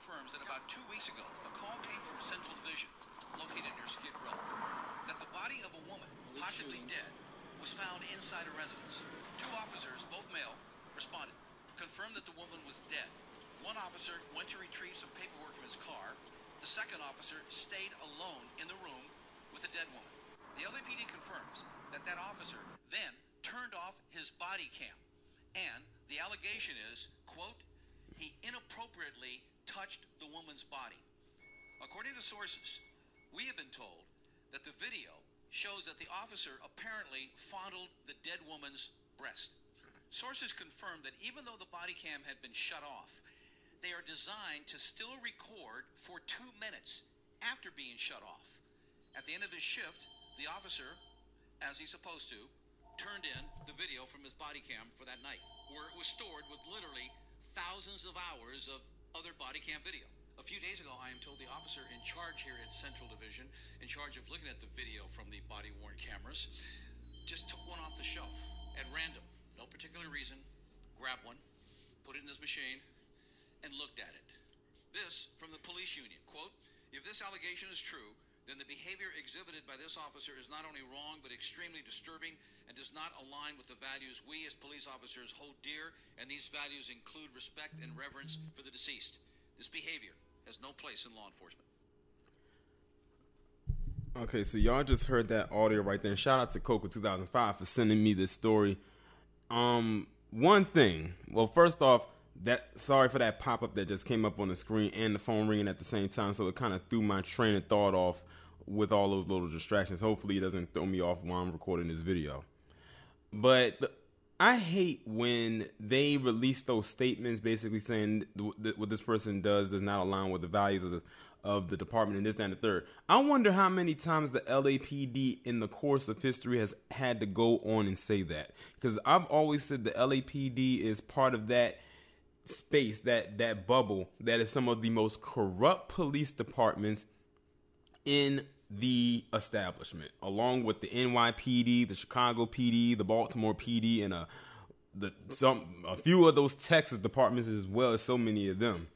confirms that about 2 weeks ago, a call came from Central Division, located near Skid Row, that the body of a woman, possibly dead, was found inside a residence. 2 officers, both male, responded, confirmed that the woman was dead. One officer went to retrieve some paperwork from his car. The second officer stayed alone in the room with the dead woman. The LAPD confirms that that officer then turned off his body cam. And the allegation is, quote, he inappropriately touched the woman's body. According to sources, we have been told that the video shows that the officer apparently fondled the dead woman's breast. Sources confirm that even though the body cam had been shut off, they are designed to still record for 2 minutes after being shut off. At the end of his shift, the officer, as he's supposed to, turned in the video from his body cam for that night, where it was stored with literally thousands of hours of other body cam video. A few days ago, I am told the officer in charge here at Central Division, in charge of looking at the video from the body-worn cameras, just took one off the shelf at random, no particular reason, grabbed one, put it in his machine, and looked at it. This from the police union, quote, if this allegation is true, then the behavior exhibited by this officer is not only wrong, but extremely disturbing and does not align with the values we as police officers hold dear, and these values include respect and reverence for the deceased. This behavior has no place in law enforcement. Okay, so y'all just heard that audio right there. And shout out to Coco2005 for sending me this story. One thing. Well, first off, sorry for that pop-up that just came up on the screen and the phone ringing at the same time, so it kind of threw my train of thought off with all those little distractions. Hopefully it doesn't throw me off while I'm recording this video. But I hate when they release those statements basically saying what this person does not align with the values of the department and this, that, and the third. I wonder how many times the LAPD in the course of history has had to go on and say that. Because I've always said the LAPD is part of that space, that bubble that is some of the most corrupt police departments in the establishment, along with the NYPD, the Chicago PD, the Baltimore PD, and a few of those Texas departments, as well as so many of them,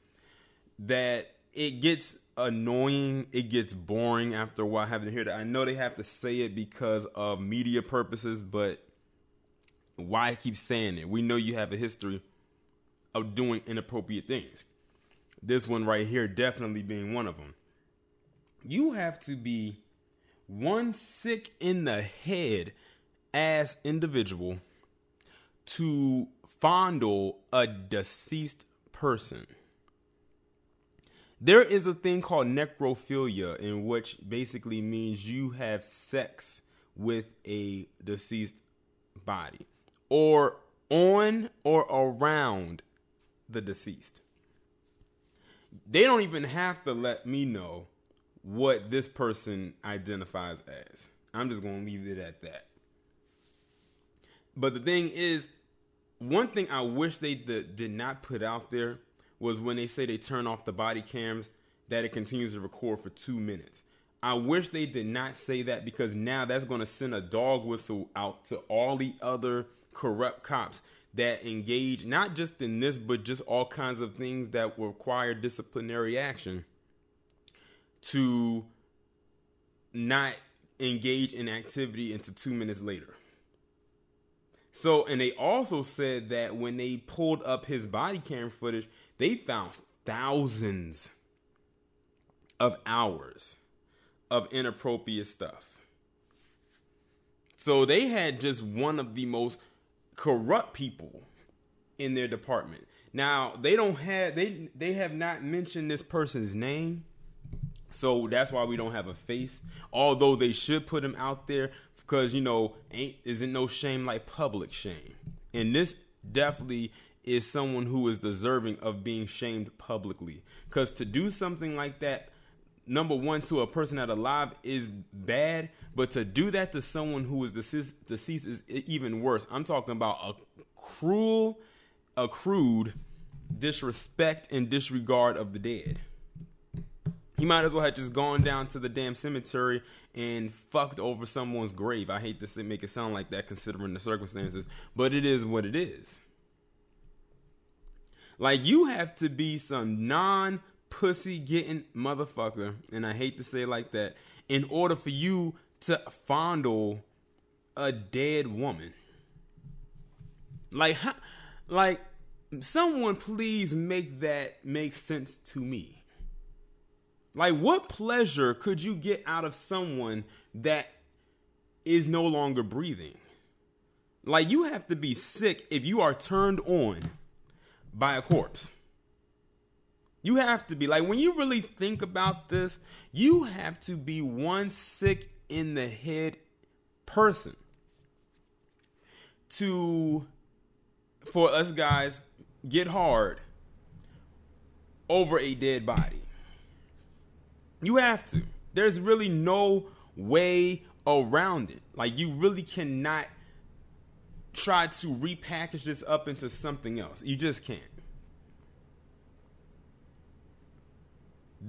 that it gets annoying, it gets boring after a while having to hear that. I know they have to say it because of media purposes, but why keep saying it? We know you have a history of doing inappropriate things. This one right here definitely being one of them. You have to be one sick in the head ass individual to fondle a deceased person. There is a thing called necrophilia, in which basically means you have sex with a deceased body or on or around the deceased. They don't even have to let me know what this person identifies as. I'm just going to leave it at that. But the thing is, one thing I wish they did not put out there was when they say they turn off the body cams, that it continues to record for 2 minutes. I wish they did not say that, because now that's going to send a dog whistle out to all the other corrupt cops that engage not just in this, but just all kinds of things that require disciplinary action, to not engage in activity until 2 minutes later. So, and they also said that when they pulled up his body cam footage, they found thousands of hours of inappropriate stuff. So they had just one of the most corrupt people in their department. Now, they have not mentioned this person's name, so that's why we don't have a face. Although they should put him out there, because, isn't no shame like public shame. And this definitely is someone who is deserving of being shamed publicly. Because to do something like that, number one, to a person that alive is bad, but to do that to someone who is deceased is even worse. I'm talking about a crude disrespect and disregard of the dead. He might as well have just gone down to the damn cemetery and fucked over someone's grave. I hate to make it sound like that considering the circumstances, but it is what it is. Like, you have to be some pussy getting motherfucker, and I hate to say it like that, in order for you to fondle a dead woman. Like someone please make that make sense to me. Like, what pleasure could you get out of someone that is no longer breathing? Like, you have to be sick if you are turned on by a corpse. You have to be, like, when you really think about this, you have to be one sick in the head person for us guys, get hard over a dead body. You have to. There's really no way around it. Like, you really cannot try to repackage this up into something else. You just can't.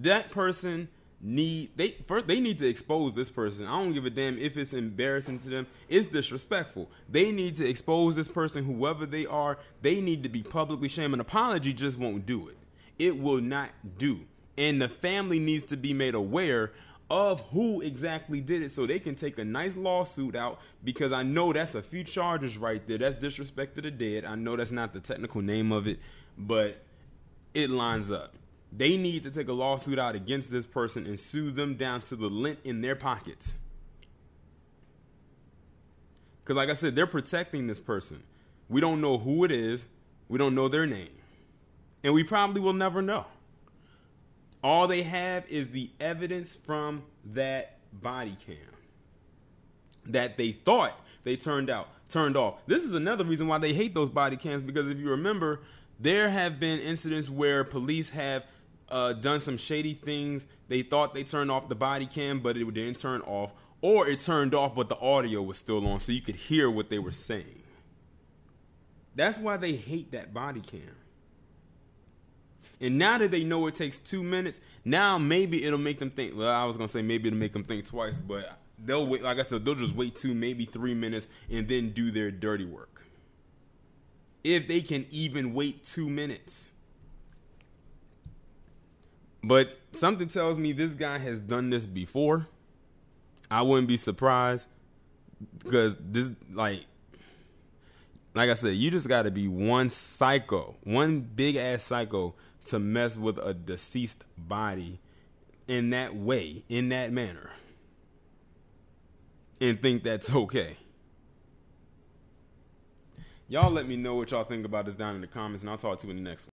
That person they need to expose this person. I don't give a damn if it's embarrassing to them. It's disrespectful. They need to expose this person, whoever they are. They need to be publicly shamed. An apology just won't do it. It will not do. And the family needs to be made aware of who exactly did it so they can take a nice lawsuit out, because I know that's a few charges right there. That's disrespect to the dead. I know that's not the technical name of it, but it lines up. They need to take a lawsuit out against this person and sue them down to the lint in their pockets. Because like I said, they're protecting this person. We don't know who it is. We don't know their name. And we probably will never know. All they have is the evidence from that body cam that they thought they turned off. This is another reason why they hate those body cams, because if you remember, there have been incidents where police have done some shady things. They thought they turned off the body cam, but it didn't turn off, or it turned off, but the audio was still on, so you could hear what they were saying. That's why they hate that body cam. And now that they know it takes 2 minutes, now maybe it'll make them think. Well, I was going to say maybe it'll make them think twice, but they'll wait. Like I said, they'll just wait 2, maybe 3 minutes and then do their dirty work. If they can even wait 2 minutes. But something tells me this guy has done this before. I wouldn't be surprised, because this, like I said, you just got to be one psycho, one big ass psycho, to mess with a deceased body in that way, in that manner, and think that's okay. Y'all let me know what y'all think about this down in the comments, and I'll talk to you in the next one.